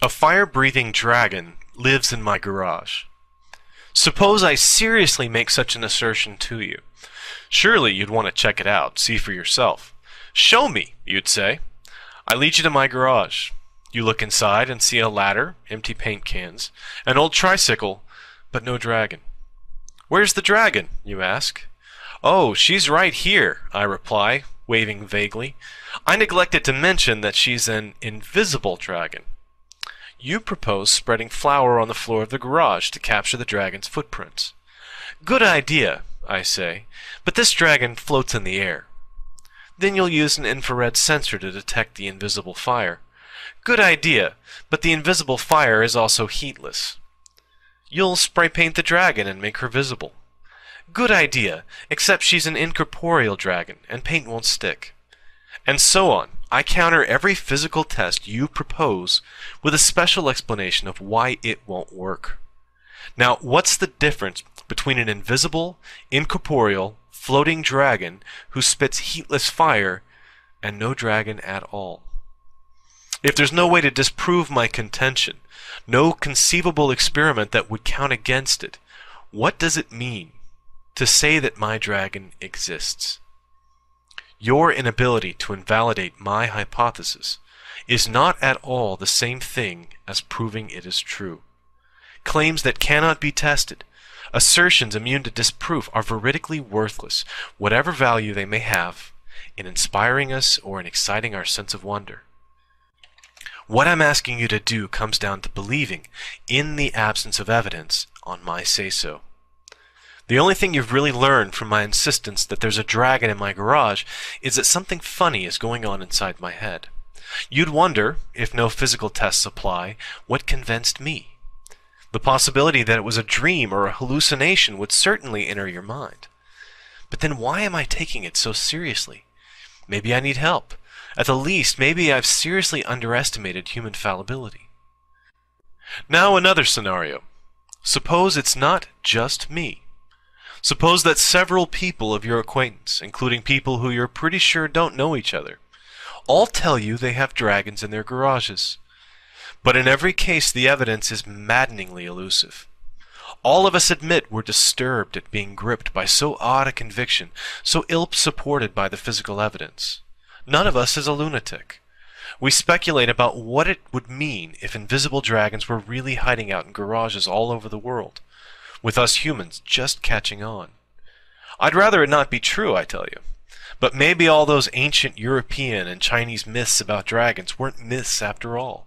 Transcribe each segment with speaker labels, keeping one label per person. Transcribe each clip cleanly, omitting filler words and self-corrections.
Speaker 1: A fire-breathing dragon lives in my garage. Suppose I seriously make such an assertion to you. Surely you'd want to check it out, see for yourself. Show me, you'd say. I lead you to my garage. You look inside and see a ladder, empty paint cans, an old tricycle, but no dragon. Where's the dragon, you ask? Oh, she's right here, I reply, waving vaguely. I neglected to mention that she's an invisible dragon. You propose spreading flour on the floor of the garage to capture the dragon's footprints. Good idea, I say, but this dragon floats in the air. Then you'll use an infrared sensor to detect the invisible fire. Good idea, but the invisible fire is also heatless. You'll spray paint the dragon and make her visible. Good idea, except she's an incorporeal dragon, and paint won't stick. And so on. I counter every physical test you propose with a special explanation of why it won't work. Now, what's the difference between an invisible, incorporeal, floating dragon who spits heatless fire and no dragon at all? If there's no way to disprove my contention, no conceivable experiment that would count against it, what does it mean to say that my dragon exists? Your inability to invalidate my hypothesis is not at all the same thing as proving it is true. Claims that cannot be tested, assertions immune to disproof are veridically worthless, whatever value they may have in inspiring us or in exciting our sense of wonder. What I'm asking you to do comes down to believing in the absence of evidence on my say-so. The only thing you've really learned from my insistence that there's a dragon in my garage is that something funny is going on inside my head. You'd wonder, if no physical tests apply, what convinced me. The possibility that it was a dream or a hallucination would certainly enter your mind. But then why am I taking it so seriously? Maybe I need help. At the least, maybe I've seriously underestimated human fallibility. Now another scenario. Suppose it's not just me. Suppose that several people of your acquaintance, including people who you're pretty sure don't know each other, all tell you they have dragons in their garages. But in every case, the evidence is maddeningly elusive. All of us admit we're disturbed at being gripped by so odd a conviction, so ill-supported by the physical evidence. None of us is a lunatic. We speculate about what it would mean if invisible dragons were really hiding out in garages all over the world, with us humans just catching on. I'd rather it not be true, I tell you. But maybe all those ancient European and Chinese myths about dragons weren't myths after all.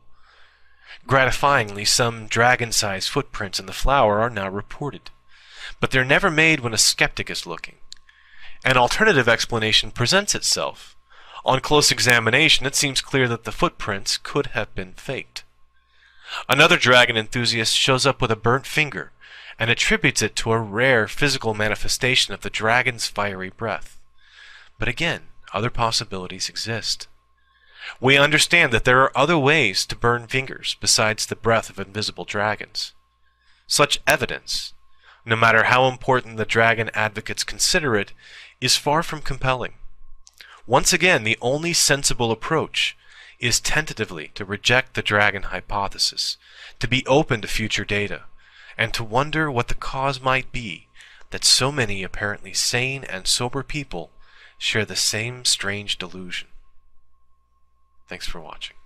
Speaker 1: Gratifyingly, some dragon-sized footprints in the flour are now reported. But they're never made when a skeptic is looking. An alternative explanation presents itself. On close examination, it seems clear that the footprints could have been faked. Another dragon enthusiast shows up with a burnt finger and attributes it to a rare physical manifestation of the dragon's fiery breath. But again, other possibilities exist. We understand that there are other ways to burn fingers besides the breath of invisible dragons. Such evidence, no matter how important the dragon advocates consider it, is far from compelling. Once again, the only sensible approach is tentatively to reject the dragon hypothesis, to be open to future data, and to wonder what the cause might be that so many apparently sane and sober people share the same strange delusion. Thanks for watching.